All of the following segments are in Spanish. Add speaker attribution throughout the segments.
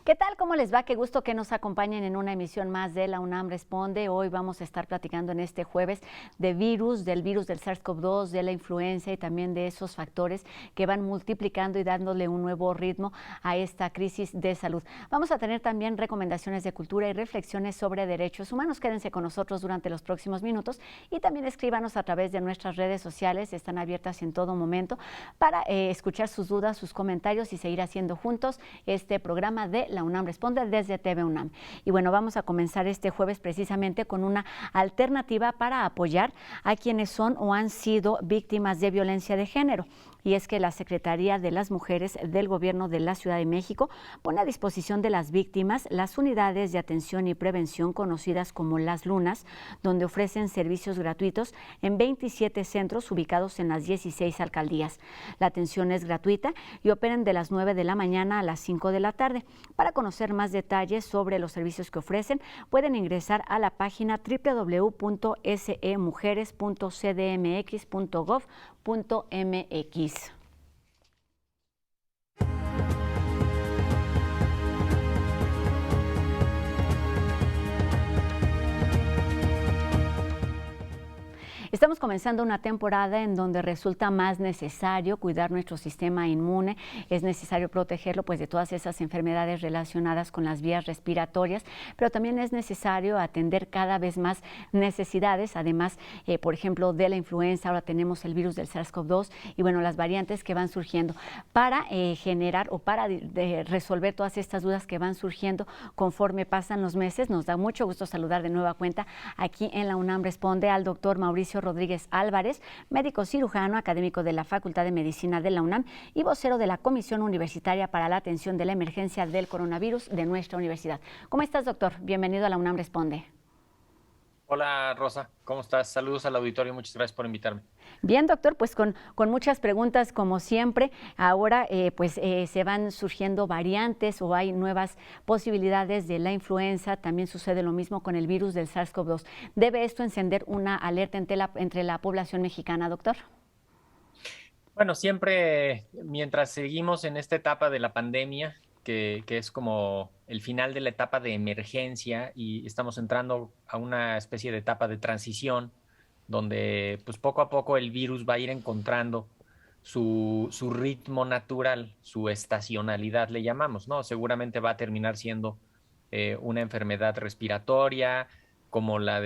Speaker 1: ¿Qué tal? ¿Cómo les va? Qué gusto que nos acompañen en una emisión más de La UNAM Responde. Hoy vamos a estar platicando en este jueves del virus del SARS-CoV-2, de la influenza y también de esos factores que van multiplicando y dándole un nuevo ritmo a esta crisis de salud. Vamos a tener también recomendaciones de cultura y reflexiones sobre derechos humanos. Quédense con nosotros durante los próximos minutos y también escríbanos a través de nuestras redes sociales. Están abiertas en todo momento para escuchar sus dudas, sus comentarios y seguir haciendo juntos este programa de La UNAM Responde desde TV UNAM. Y bueno, vamos a comenzar este jueves precisamente con una alternativa para apoyar a quienes son o han sido víctimas de violencia de género. Y es que la Secretaría de las Mujeres del Gobierno de la Ciudad de México pone a disposición de las víctimas las unidades de atención y prevención conocidas como Las Lunas, donde ofrecen servicios gratuitos en 27 centros ubicados en las 16 alcaldías. La atención es gratuita y operan de las 9 de la mañana a las 5 de la tarde. Para conocer más detalles sobre los servicios que ofrecen, pueden ingresar a la página www.semujeres.cdmx.gov.mx. Estamos comenzando una temporada en donde resulta más necesario cuidar nuestro sistema inmune, es necesario protegerlo pues de todas esas enfermedades relacionadas con las vías respiratorias, pero también es necesario atender cada vez más necesidades, además, por ejemplo, de la influenza. Ahora tenemos el virus del SARS-CoV-2 y bueno, las variantes que van surgiendo para generar o para resolver todas estas dudas que van surgiendo conforme pasan los meses. Nos da mucho gusto saludar de nueva cuenta aquí en la UNAM Responde al doctor Mauricio Rodríguez Álvarez, médico cirujano, académico de la Facultad de Medicina de la UNAM y vocero de la Comisión Universitaria para la Atención de la Emergencia del Coronavirus de nuestra universidad. ¿Cómo estás, doctor? Bienvenido a la UNAM Responde.
Speaker 2: Hola Rosa, ¿cómo estás? Saludos al auditorio, muchas gracias por invitarme.
Speaker 1: Bien, doctor, pues con muchas preguntas como siempre. Ahora se van surgiendo variantes o hay nuevas posibilidades de la influenza. También sucede lo mismo con el virus del SARS-CoV-2. ¿Debe esto encender una alerta entre la población mexicana, doctor?
Speaker 2: Bueno, siempre mientras seguimos en esta etapa de la pandemia, que es como el final de la etapa de emergencia y estamos entrando a una especie de etapa de transición, donde pues poco a poco el virus va a ir encontrando su ritmo natural, su estacionalidad le llamamos, ¿no? Seguramente va a terminar siendo una enfermedad respiratoria, como la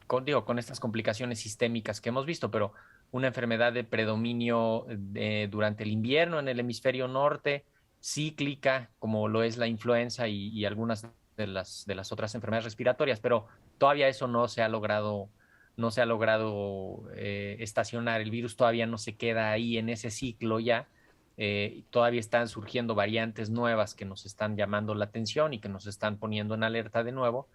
Speaker 2: con estas complicaciones sistémicas que hemos visto, pero una enfermedad de predominio durante el invierno en el hemisferio norte, cíclica, como lo es la influenza y algunas de las otras enfermedades respiratorias, pero todavía eso no se ha logrado estacionar. El virus todavía no se queda ahí en ese ciclo ya. Todavía están surgiendo variantes nuevas que nos están llamando la atención y que nos están poniendo en alerta de nuevo,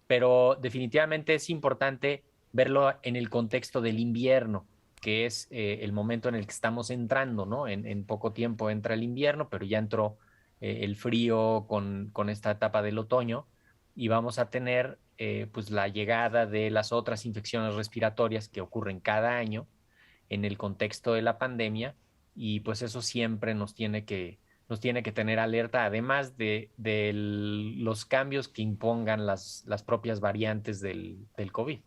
Speaker 2: pero definitivamente es importante verlo en el contexto del invierno, que es el momento en el que estamos entrando, ¿no? En poco tiempo entra el invierno, pero ya entró el frío con esta etapa del otoño y vamos a tener pues la llegada de las otras infecciones respiratorias que ocurren cada año en el contexto de la pandemia y pues eso siempre nos tiene que tener alerta, además de los cambios que impongan las propias variantes del COVID.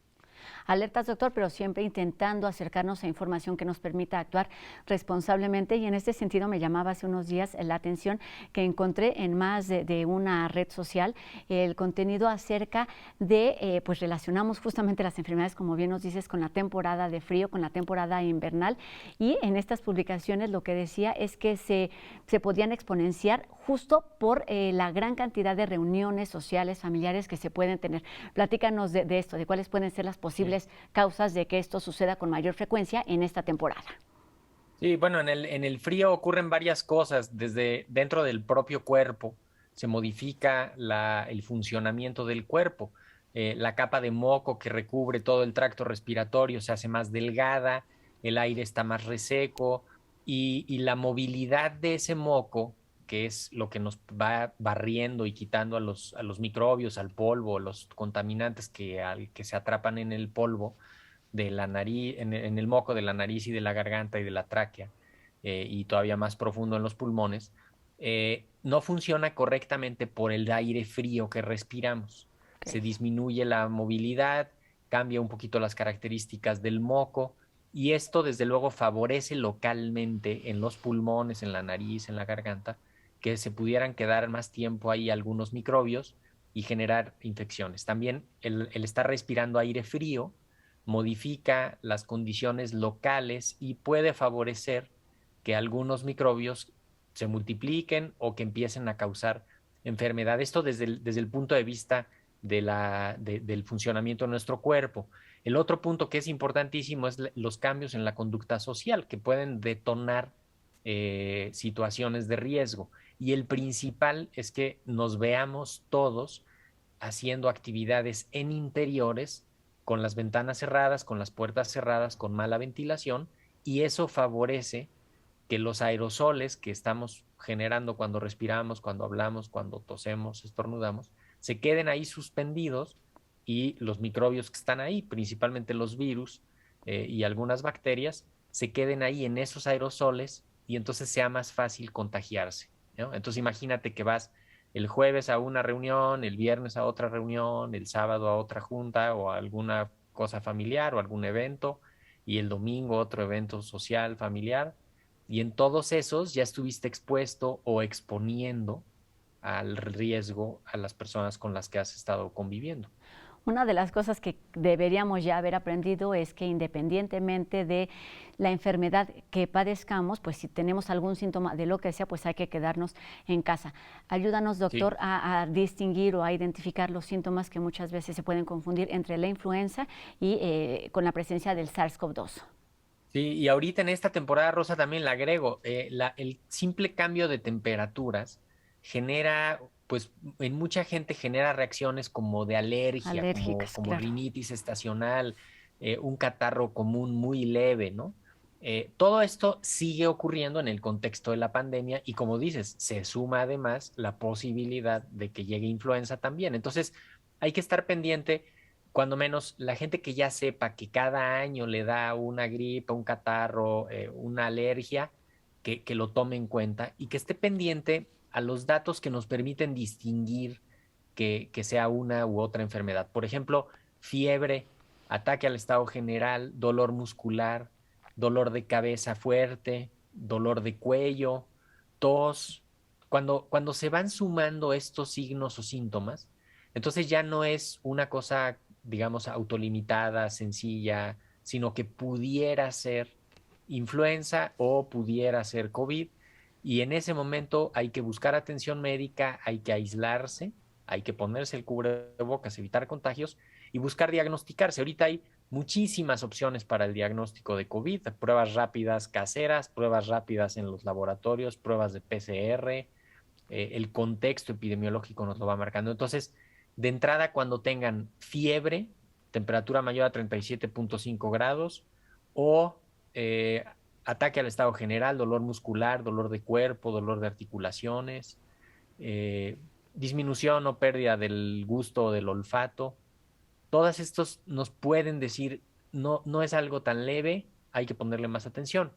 Speaker 1: Alertas, doctor, pero siempre intentando acercarnos a información que nos permita actuar responsablemente. Y en este sentido me llamaba hace unos días la atención que encontré en más de una red social el contenido acerca de, pues relacionamos justamente las enfermedades, como bien nos dices, con la temporada de frío, con la temporada invernal. Y en estas publicaciones lo que decía es que se podían exponenciar justo por la gran cantidad de reuniones sociales, familiares que se pueden tener. Platícanos de esto, de cuáles pueden ser las posibles causas de que esto suceda con mayor frecuencia en esta temporada.
Speaker 2: Sí, bueno, en el frío ocurren varias cosas, desde dentro del propio cuerpo se modifica el funcionamiento del cuerpo. La capa de moco que recubre todo el tracto respiratorio se hace más delgada, el aire está más reseco y la movilidad de ese moco, que es lo que nos va barriendo y quitando a los microbios, al polvo, los contaminantes que se atrapan en el polvo, de la nariz, en el moco de la nariz y de la garganta y de la tráquea, y todavía más profundo en los pulmones, no funciona correctamente por el aire frío que respiramos. Se
Speaker 1: Ok.
Speaker 2: disminuye la movilidad, cambia un poquito las características del moco y esto desde luego favorece localmente en los pulmones, en la nariz, en la garganta, que se pudieran quedar más tiempo ahí algunos microbios y generar infecciones. También el estar respirando aire frío modifica las condiciones locales y puede favorecer que algunos microbios se multipliquen o que empiecen a causar enfermedad. Esto desde el punto de vista del funcionamiento de nuestro cuerpo. El otro punto que es importantísimo es los cambios en la conducta social que pueden detonar situaciones de riesgo. Y el principal es que nos veamos todos haciendo actividades en interiores con las ventanas cerradas, con las puertas cerradas, con mala ventilación, y eso favorece que los aerosoles que estamos generando cuando respiramos, cuando hablamos, cuando tosemos, estornudamos, se queden ahí suspendidos y los microbios que están ahí, principalmente los virus y algunas bacterias, se queden ahí en esos aerosoles y entonces sea más fácil contagiarse, ¿no? Entonces imagínate que vas el jueves a una reunión, el viernes a otra reunión, el sábado a otra junta o a alguna cosa familiar o algún evento y el domingo otro evento social familiar y en todos esos ya estuviste expuesto o exponiendo al riesgo a las personas con las que has estado conviviendo.
Speaker 1: Una de las cosas que deberíamos ya haber aprendido es que independientemente de la enfermedad que padezcamos, pues si tenemos algún síntoma de lo que sea, pues hay que quedarnos en casa. Ayúdanos,
Speaker 2: Sí.
Speaker 1: doctor, a distinguir o a identificar los síntomas que muchas veces se pueden confundir entre la influenza y con la presencia del SARS-CoV-2.
Speaker 2: Sí, y ahorita en esta temporada rosa también le agrego, el simple cambio de temperaturas genera, pues en mucha gente genera reacciones como de alergia,
Speaker 1: Alérgicas,
Speaker 2: como
Speaker 1: claro.
Speaker 2: rinitis estacional, un catarro común muy leve, ¿no? Todo esto sigue ocurriendo en el contexto de la pandemia y como dices, se suma además la posibilidad de que llegue influenza también. Entonces, hay que estar pendiente cuando menos la gente que ya sepa que cada año le da una gripe, un catarro, una alergia, que lo tome en cuenta y que esté pendiente a los datos que nos permiten distinguir que sea una u otra enfermedad. Por ejemplo, fiebre, ataque al estado general, dolor muscular, dolor de cabeza fuerte, dolor de cuello, tos. Cuando se van sumando estos signos o síntomas, entonces ya no es una cosa, digamos, autolimitada, sencilla, sino que pudiera ser influenza o pudiera ser COVID. Y en ese momento hay que buscar atención médica, hay que aislarse, hay que ponerse el cubrebocas, evitar contagios y buscar diagnosticarse. Ahorita hay muchísimas opciones para el diagnóstico de COVID, pruebas rápidas caseras, pruebas rápidas en los laboratorios, pruebas de PCR, el contexto epidemiológico nos lo va marcando. Entonces, de entrada, cuando tengan fiebre, temperatura mayor a 37.5 grados o ataque al estado general, dolor muscular, dolor de cuerpo, dolor de articulaciones, eh, disminución o pérdida del gusto o del olfato, todas estos nos pueden decir, no, no es algo tan leve, hay que ponerle más atención,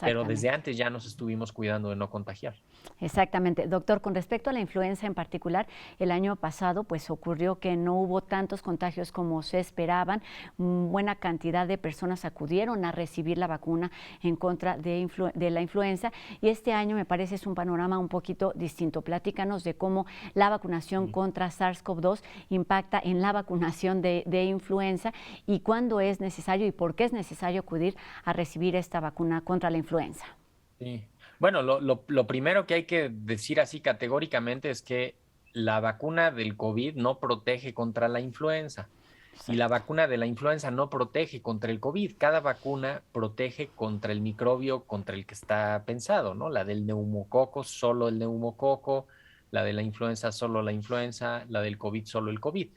Speaker 2: pero desde
Speaker 1: Exactamente.
Speaker 2: antes ya nos estuvimos cuidando de no contagiar.
Speaker 1: Exactamente. Doctor, con respecto a la influenza en particular, el año pasado pues ocurrió que no hubo tantos contagios como se esperaban. Buena cantidad de personas acudieron a recibir la vacuna en contra de la influenza y este año me parece es un panorama un poquito distinto. Platícanos de cómo la vacunación contra SARS-CoV-2 impacta en la vacunación de influenza y cuándo es necesario y por qué es necesario acudir a recibir esta vacuna contra la influenza.
Speaker 2: Sí. Bueno, lo primero que hay que decir así categóricamente es que la vacuna del COVID no protege contra la influenza y la
Speaker 1: Exacto.
Speaker 2: vacuna de la influenza no protege contra el COVID. Cada vacuna protege contra el microbio contra el que está pensado, ¿no? La del neumococo, solo el neumococo, la de la influenza, solo la influenza, la del COVID, solo el COVID.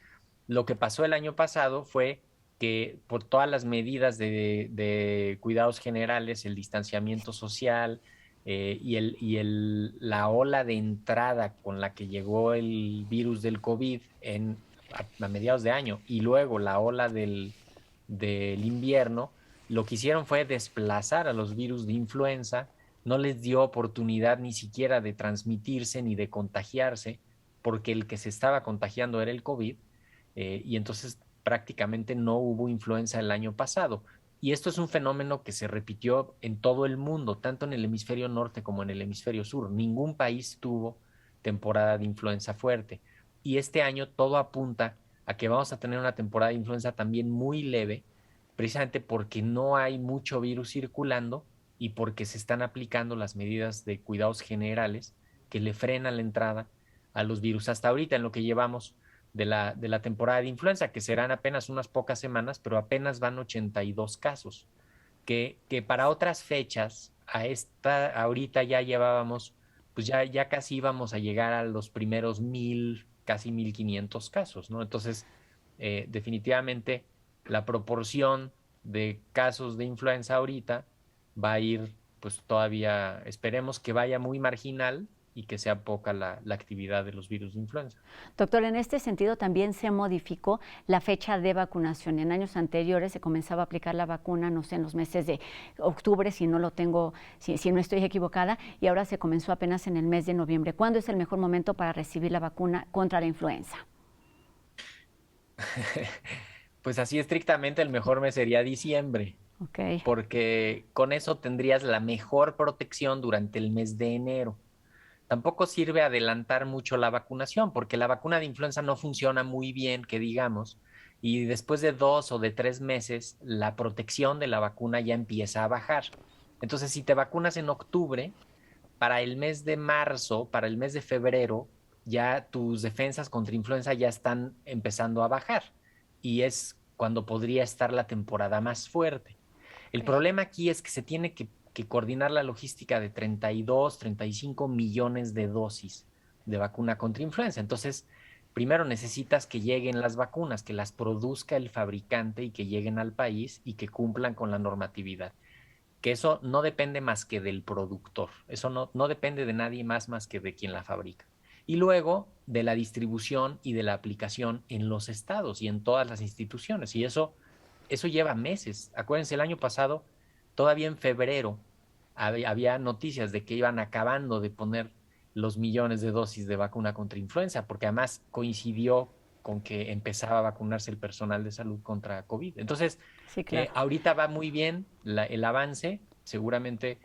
Speaker 2: Lo que pasó el año pasado fue que por todas las medidas de cuidados generales, el distanciamiento social la ola de entrada con la que llegó el virus del COVID a mediados de año y luego la ola del invierno, lo que hicieron fue desplazar a los virus de influenza, no les dio oportunidad ni siquiera de transmitirse ni de contagiarse, porque el que se estaba contagiando era el COVID, y entonces prácticamente no hubo influenza el año pasado. Y esto es un fenómeno que se repitió en todo el mundo, tanto en el hemisferio norte como en el hemisferio sur. Ningún país tuvo temporada de influenza fuerte. Y este año todo apunta a que vamos a tener una temporada de influenza también muy leve, precisamente porque no hay mucho virus circulando y porque se están aplicando las medidas de cuidados generales que le frenan la entrada a los virus hasta ahorita, en lo que llevamos de la temporada de influenza, que serán apenas unas pocas semanas, pero apenas van 82 casos, que para otras fechas, ahorita ya llevábamos, pues ya casi íbamos a llegar a los primeros 1000, casi 1500 casos, ¿no? Entonces, definitivamente la proporción de casos de influenza ahorita va a ir, pues todavía esperemos que vaya muy marginal y que sea poca la actividad de los virus de influenza.
Speaker 1: Doctor, en este sentido también se modificó la fecha de vacunación. En años anteriores se comenzaba a aplicar la vacuna, no sé, en los meses de octubre, si no lo tengo, si no estoy equivocada, y ahora se comenzó apenas en el mes de noviembre. ¿Cuándo es el mejor momento para recibir la vacuna contra la influenza?
Speaker 2: Pues así estrictamente el mejor mes sería diciembre,
Speaker 1: Ok.
Speaker 2: porque con eso tendrías la mejor protección durante el mes de enero. Tampoco sirve adelantar mucho la vacunación, porque la vacuna de influenza no funciona muy bien, que digamos, y después de 2 o de 3 meses, la protección de la vacuna ya empieza a bajar. Entonces, si te vacunas en octubre, para el mes de marzo, para el mes de febrero, ya tus defensas contra influenza ya están empezando a bajar y es cuando podría estar la temporada más fuerte. El
Speaker 1: Ok.
Speaker 2: problema aquí es que se tiene que coordinar la logística de 32, 35 millones de dosis de vacuna contra influenza. Entonces, primero necesitas que lleguen las vacunas, que las produzca el fabricante y que lleguen al país y que cumplan con la normatividad. Que eso no depende más que del productor, eso no depende de nadie más que de quien la fabrica. Y luego de la distribución y de la aplicación en los estados y en todas las instituciones. Y eso lleva meses. Acuérdense, el año pasado, todavía en febrero, había noticias de que iban acabando de poner los millones de dosis de vacuna contra influenza, porque además coincidió con que empezaba a vacunarse el personal de salud contra COVID. Entonces,
Speaker 1: Sí, claro.
Speaker 2: ahorita va muy bien el avance, seguramente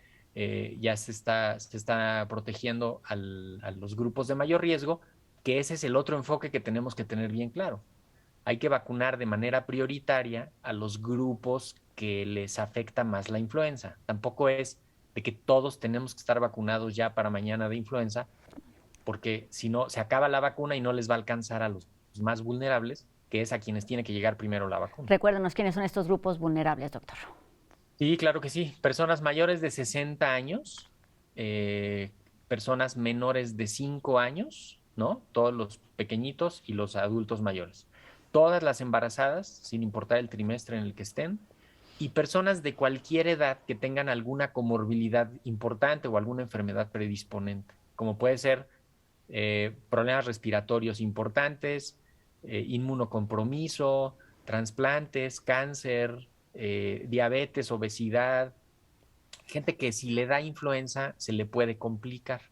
Speaker 2: ya se está protegiendo a los grupos de mayor riesgo, que ese es el otro enfoque que tenemos que tener bien claro. Hay que vacunar de manera prioritaria a los grupos que les afecta más la influenza. Tampoco es de que todos tenemos que estar vacunados ya para mañana de influenza, porque si no, se acaba la vacuna y no les va a alcanzar a los más vulnerables, que es a quienes tiene que llegar primero la vacuna.
Speaker 1: Recuérdanos quiénes son estos grupos vulnerables, doctor.
Speaker 2: Sí, claro que sí. Personas mayores de 60 años, personas menores de 5 años, ¿no? Todos los pequeñitos y los adultos mayores. Todas las embarazadas, sin importar el trimestre en el que estén, y personas de cualquier edad que tengan alguna comorbilidad importante o alguna enfermedad predisponente, como puede ser problemas respiratorios importantes, inmunocompromiso, trasplantes, cáncer, diabetes, obesidad, gente que si le da influenza se le puede complicar,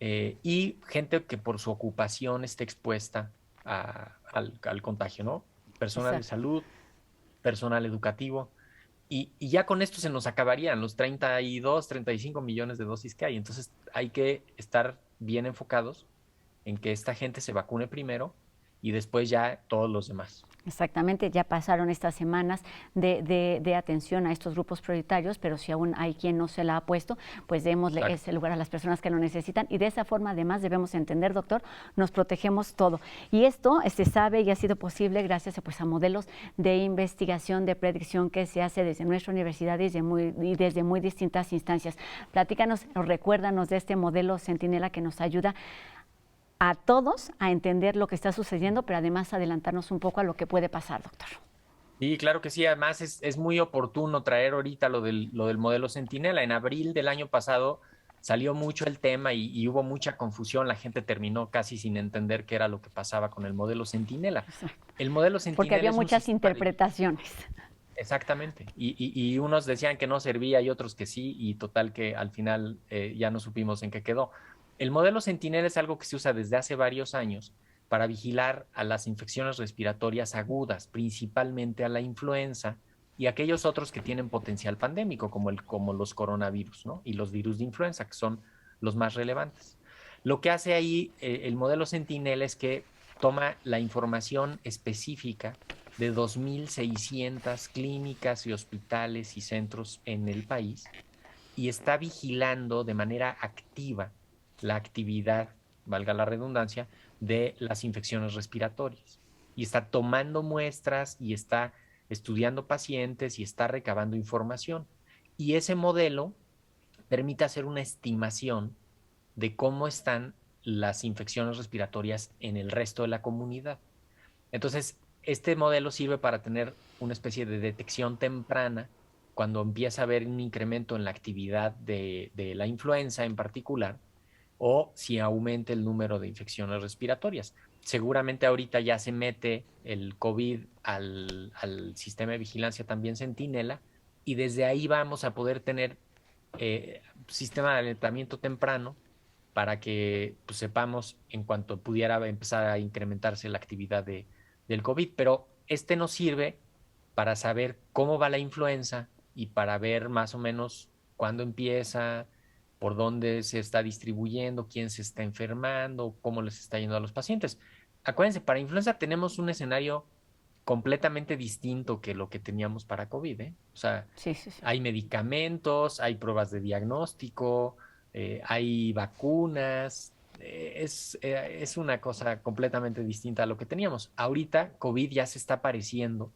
Speaker 2: y gente que por su ocupación esté expuesta al contagio, ¿no? Personal de
Speaker 1: Exacto.
Speaker 2: salud, personal educativo. Y ya con esto se nos acabarían los 32, 35 millones de dosis que hay. Entonces hay que estar bien enfocados en que esta gente se vacune primero y después ya todos los demás.
Speaker 1: Exactamente, ya pasaron estas semanas de atención a estos grupos prioritarios, pero si aún hay quien no se la ha puesto, pues démosle
Speaker 2: Exacto.
Speaker 1: ese lugar a las personas que lo necesitan y de esa forma además debemos entender, doctor, nos protegemos todo. Y esto se sabe y ha sido posible gracias pues, a modelos de investigación, de predicción que se hace desde nuestra universidad y desde muy distintas instancias. Platícanos o recuérdanos de este modelo Centinela que nos ayuda a todos a entender lo que está sucediendo, pero además adelantarnos un poco a lo que puede pasar, doctor.
Speaker 2: Y claro que sí, además es muy oportuno traer ahorita lo del modelo Centinela. En abril del año pasado salió mucho el tema y hubo mucha confusión. La gente terminó casi sin entender qué era lo que pasaba con el modelo Centinela.
Speaker 1: Exacto.
Speaker 2: El modelo
Speaker 1: Porque
Speaker 2: Centinela
Speaker 1: había
Speaker 2: es un
Speaker 1: muchas
Speaker 2: sistema de
Speaker 1: interpretaciones.
Speaker 2: Exactamente. Y unos decían que no servía y otros que sí, y total que al final ya no supimos en qué quedó. El modelo Sentinel es algo que se usa desde hace varios años para vigilar a las infecciones respiratorias agudas, principalmente a la influenza y aquellos otros que tienen potencial pandémico, como los coronavirus, ¿no? Y los virus de influenza, que son los más relevantes. Lo que hace ahí el modelo Sentinel es que toma la información específica de 2.600 clínicas y hospitales y centros en el país y está vigilando de manera activa la actividad, valga la redundancia, de las infecciones respiratorias. Y está tomando muestras y está estudiando pacientes y está recabando información. Y ese modelo permite hacer una estimación de cómo están las infecciones respiratorias en el resto de la comunidad. Entonces, este modelo sirve para tener una especie de detección temprana cuando empieza a haber un incremento en la actividad de la influenza en particular o si aumenta el número de infecciones respiratorias. Seguramente ahorita ya se mete el COVID al sistema de vigilancia también Centinela y desde ahí vamos a poder tener sistema de alertamiento temprano para que pues, sepamos en cuanto pudiera empezar a incrementarse la actividad del COVID. Pero este nos sirve para saber cómo va la influenza y para ver más o menos cuándo empieza, por dónde se está distribuyendo, quién se está enfermando, cómo les está yendo a los pacientes. Acuérdense, para influenza tenemos un escenario completamente distinto que lo que teníamos para COVID, ¿eh? O sea,
Speaker 1: Sí, sí, sí.
Speaker 2: hay medicamentos, hay pruebas de diagnóstico, hay vacunas, es una cosa completamente distinta a lo que teníamos. Ahorita COVID ya se está pareciendo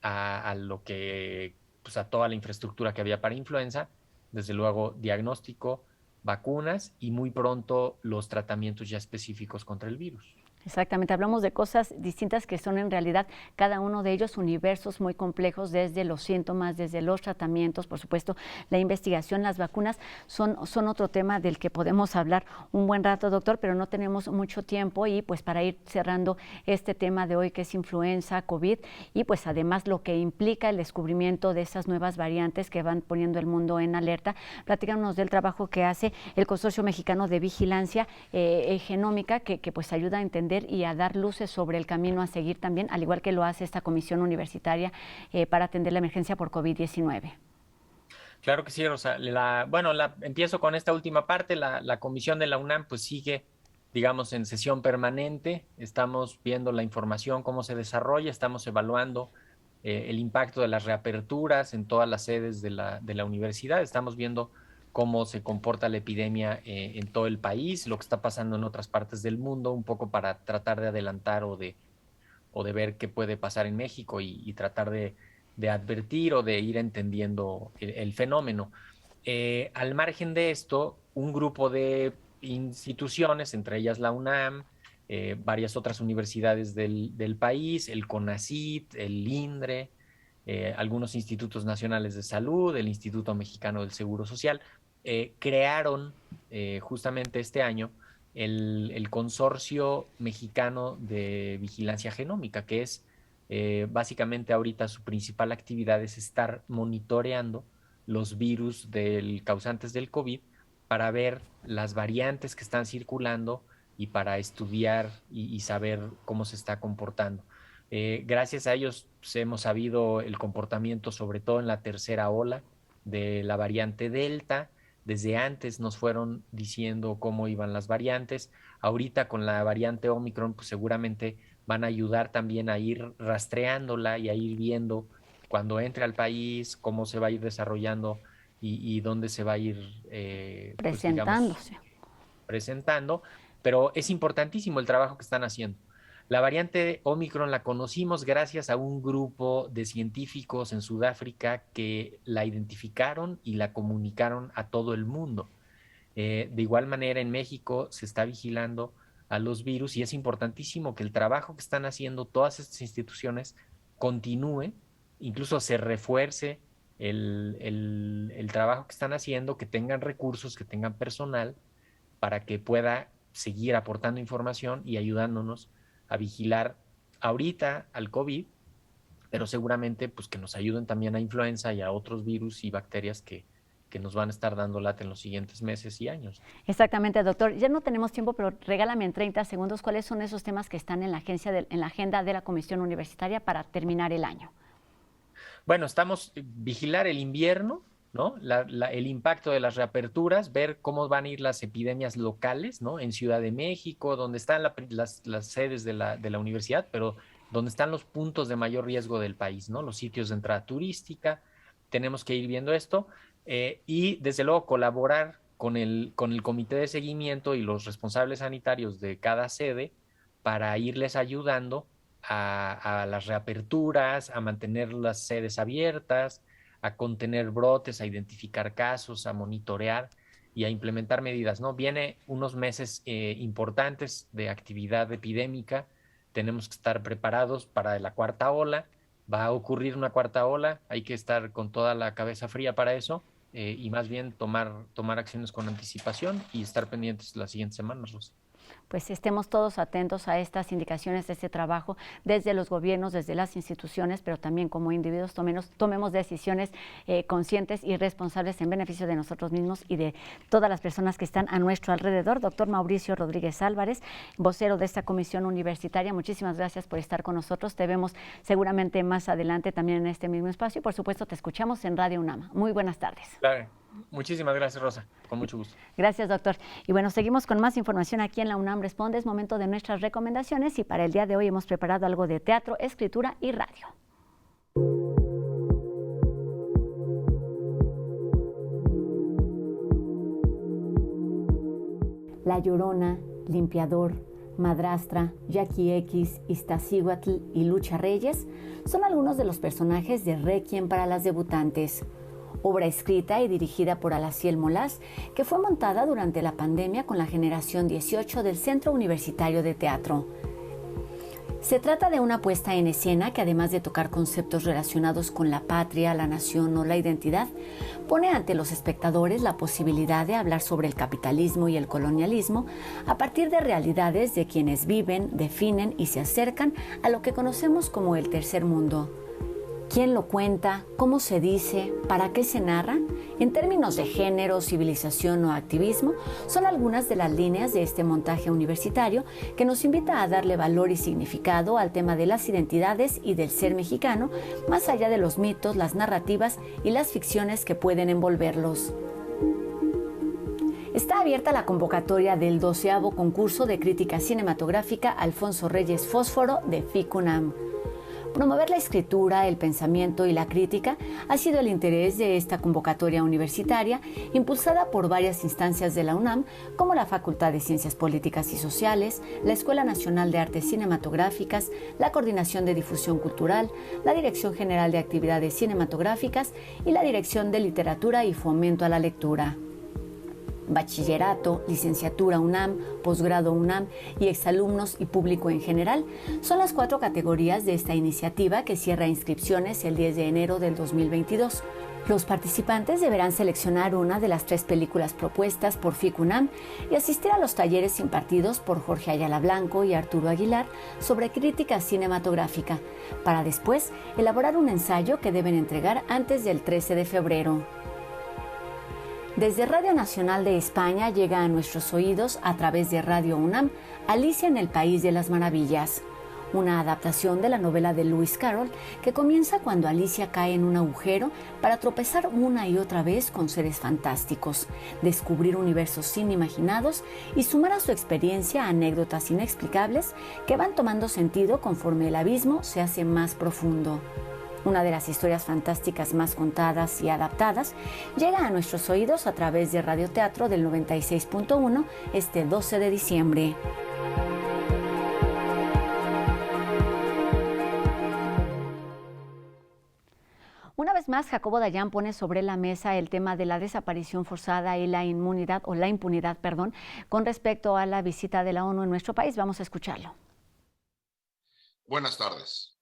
Speaker 2: a lo que, pues a toda la infraestructura que había para influenza, desde luego diagnóstico, vacunas y muy pronto los tratamientos ya específicos contra el virus.
Speaker 1: Exactamente, hablamos de cosas distintas que son en realidad cada uno de ellos universos muy complejos, desde los síntomas, desde los tratamientos, por supuesto, la investigación, las vacunas son otro tema del que podemos hablar un buen rato, doctor, pero no tenemos mucho tiempo y pues para ir cerrando este tema de hoy que es influenza, COVID y pues además lo que implica el descubrimiento de esas nuevas variantes que van poniendo el mundo en alerta, platícanos del trabajo que hace el Consorcio Mexicano de Vigilancia Genómica que pues ayuda a entender y a dar luces sobre el camino a seguir también, al igual que lo hace esta comisión universitaria para atender la emergencia por COVID-19.
Speaker 2: Claro que sí, Rosa. Bueno, empiezo con esta última parte. La comisión de la UNAM pues sigue, digamos, en sesión permanente. Estamos viendo la información, cómo se desarrolla, estamos evaluando el impacto de las reaperturas en todas las sedes de la universidad. Estamos viendo cómo se comporta la epidemia en todo el país, lo que está pasando en otras partes del mundo, un poco para tratar de adelantar o de ver qué puede pasar en México y tratar de advertir o de ir entendiendo el fenómeno. Al margen de esto, un grupo de instituciones, entre ellas la UNAM, varias otras universidades del país, el CONACYT, el INDRE, algunos institutos nacionales de salud, el Instituto Mexicano del Seguro Social, crearon justamente este año el Consorcio Mexicano de Vigilancia Genómica, que es básicamente ahorita su principal actividad es estar monitoreando los virus causantes del COVID para ver las variantes que están circulando y para estudiar y saber cómo se está comportando. Gracias a ellos pues, hemos sabido el comportamiento, sobre todo en la tercera ola de la variante Delta. Desde antes nos fueron diciendo cómo iban las variantes. Ahorita con la variante Omicron, pues seguramente van a ayudar también a ir rastreándola y a ir viendo cuando entre al país, cómo se va a ir desarrollando y dónde se va a ir, pues digamos,
Speaker 1: Presentándose.
Speaker 2: presentando. Pero es importantísimo el trabajo que están haciendo. La variante Omicron la conocimos gracias a un grupo de científicos en Sudáfrica que la identificaron y la comunicaron a todo el mundo. De igual manera, en México se está vigilando a los virus y es importantísimo que el trabajo que están haciendo todas estas instituciones continúe, incluso se refuerce el trabajo que están haciendo, que tengan recursos, que tengan personal para que pueda seguir aportando información y ayudándonos a vigilar ahorita al COVID, pero seguramente pues que nos ayuden también a influenza y a otros virus y bacterias que nos van a estar dando lata en los siguientes meses y años.
Speaker 1: Exactamente, doctor. Ya no tenemos tiempo, pero regálame en 30 segundos cuáles son esos temas que están en la agenda de la Comisión Universitaria para terminar el año.
Speaker 2: Bueno, estamos vigilar el invierno, ¿no? El impacto de las reaperturas, ver cómo van a ir las epidemias locales, ¿no? En Ciudad de México, donde están las sedes de la universidad, pero donde están los puntos de mayor riesgo del país, ¿no? Los sitios de entrada turística. Tenemos que ir viendo esto y, desde luego, colaborar con el comité de seguimiento y los responsables sanitarios de cada sede para irles ayudando a las reaperturas, a mantener las sedes abiertas, a contener brotes, a identificar casos, a monitorear y a implementar medidas, ¿no? Viene unos meses importantes de actividad epidémica, tenemos que estar preparados para la cuarta ola, va a ocurrir una cuarta ola, hay que estar con toda la cabeza fría para eso y más bien tomar acciones con anticipación y estar pendientes las siguientes semanas, Rosa.
Speaker 1: Pues estemos todos atentos a estas indicaciones de este trabajo desde los gobiernos, desde las instituciones, pero también como individuos tomemos decisiones conscientes y responsables en beneficio de nosotros mismos y de todas las personas que están a nuestro alrededor. Doctor Mauricio Rodríguez Álvarez, vocero de esta comisión universitaria, muchísimas gracias por estar con nosotros. Te vemos seguramente más adelante también en este mismo espacio y por supuesto te escuchamos en Radio UNAM. Muy buenas tardes.
Speaker 2: Claro. Muchísimas gracias, Rosa. Con mucho gusto.
Speaker 1: Gracias, doctor. Y bueno, seguimos con más información aquí en la UNAM Responde. Es momento de nuestras recomendaciones y para el día de hoy hemos preparado algo de teatro, escritura y radio. La Llorona, Limpiador, Madrastra, Jackie X, Iztaccíhuatl y Lucha Reyes son algunos de los personajes de Requiem para las debutantes, obra escrita y dirigida por Alaciel Molás, que fue montada durante la pandemia con la generación 18 del Centro Universitario de Teatro. Se trata de una puesta en escena que, además de tocar conceptos relacionados con la patria, la nación o la identidad, pone ante los espectadores la posibilidad de hablar sobre el capitalismo y el colonialismo a partir de realidades de quienes viven, definen y se acercan a lo que conocemos como el tercer mundo. ¿Quién lo cuenta? ¿Cómo se dice? ¿Para qué se narra? En términos de género, civilización o activismo, son algunas de las líneas de este montaje universitario que nos invita a darle valor y significado al tema de las identidades y del ser mexicano, más allá de los mitos, las narrativas y las ficciones que pueden envolverlos. Está abierta la convocatoria del 12º concurso de crítica cinematográfica Alfonso Reyes Fósforo de FIC-UNAM. Promover la escritura, el pensamiento y la crítica ha sido el interés de esta convocatoria universitaria, impulsada por varias instancias de la UNAM, como la Facultad de Ciencias Políticas y Sociales, la Escuela Nacional de Artes Cinematográficas, la Coordinación de Difusión Cultural, la Dirección General de Actividades Cinematográficas y la Dirección de Literatura y Fomento a la Lectura. Bachillerato, licenciatura UNAM, posgrado UNAM y exalumnos y público en general son las 4 categorías de esta iniciativa que cierra inscripciones el 10 de enero del 2022. Los participantes deberán seleccionar una de las 3 películas propuestas por FIC-UNAM y asistir a los talleres impartidos por Jorge Ayala Blanco y Arturo Aguilar sobre crítica cinematográfica, para después elaborar un ensayo que deben entregar antes del 13 de febrero. Desde Radio Nacional de España llega a nuestros oídos a través de Radio UNAM Alicia en el País de las Maravillas, una adaptación de la novela de Lewis Carroll que comienza cuando Alicia cae en un agujero para tropezar una y otra vez con seres fantásticos, descubrir universos inimaginados y sumar a su experiencia anécdotas inexplicables que van tomando sentido conforme el abismo se hace más profundo. Una de las historias fantásticas más contadas y adaptadas llega a nuestros oídos a través de Radio Teatro del 96.1 este 12 de diciembre. Una vez más, Jacobo Dayan pone sobre la mesa el tema de la desaparición forzada y la impunidad, con respecto a la visita de la ONU en nuestro país. Vamos a escucharlo.
Speaker 3: Buenas tardes.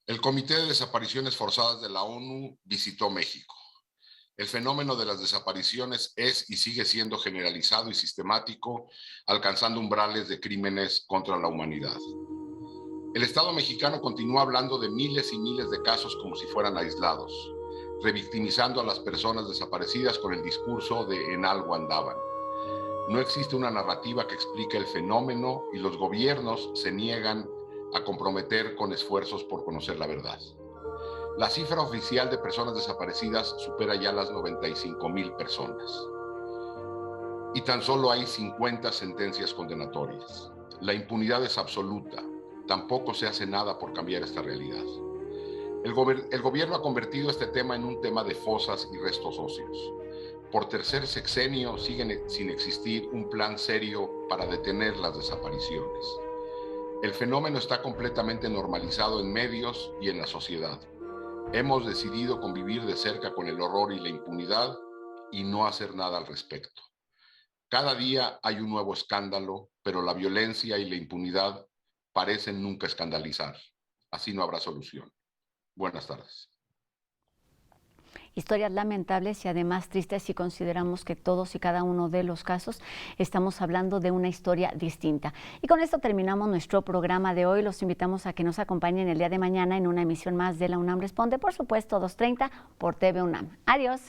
Speaker 3: El Comité de Desapariciones Forzadas de la ONU visitó México. El fenómeno de las desapariciones es y sigue siendo generalizado y sistemático, alcanzando umbrales de crímenes contra la humanidad. El Estado mexicano continúa hablando de miles y miles de casos como si fueran aislados, revictimizando a las personas desaparecidas con el discurso de en algo andaban. No existe una narrativa que explique el fenómeno y los gobiernos se niegan a comprometer con esfuerzos por conocer la verdad. La cifra oficial de personas desaparecidas supera ya las 95,000 personas. Y tan solo hay 50 sentencias condenatorias. La impunidad es absoluta. Tampoco se hace nada por cambiar esta realidad. El gobierno ha convertido este tema en un tema de fosas y restos óseos. Por tercer sexenio sigue sin existir un plan serio para detener las desapariciones. El fenómeno está completamente normalizado en medios y en la sociedad. Hemos decidido convivir de cerca con el horror y la impunidad y no hacer nada al respecto. Cada día hay un nuevo escándalo, pero la violencia y la impunidad parecen nunca escandalizar. Así no habrá solución. Buenas tardes.
Speaker 1: Historias lamentables y además tristes si consideramos que todos y cada uno de los casos estamos hablando de una historia distinta. Y con esto terminamos nuestro programa de hoy. Los invitamos a que nos acompañen el día de mañana en una emisión más de La UNAM Responde, por supuesto 2:30 por TV UNAM. Adiós.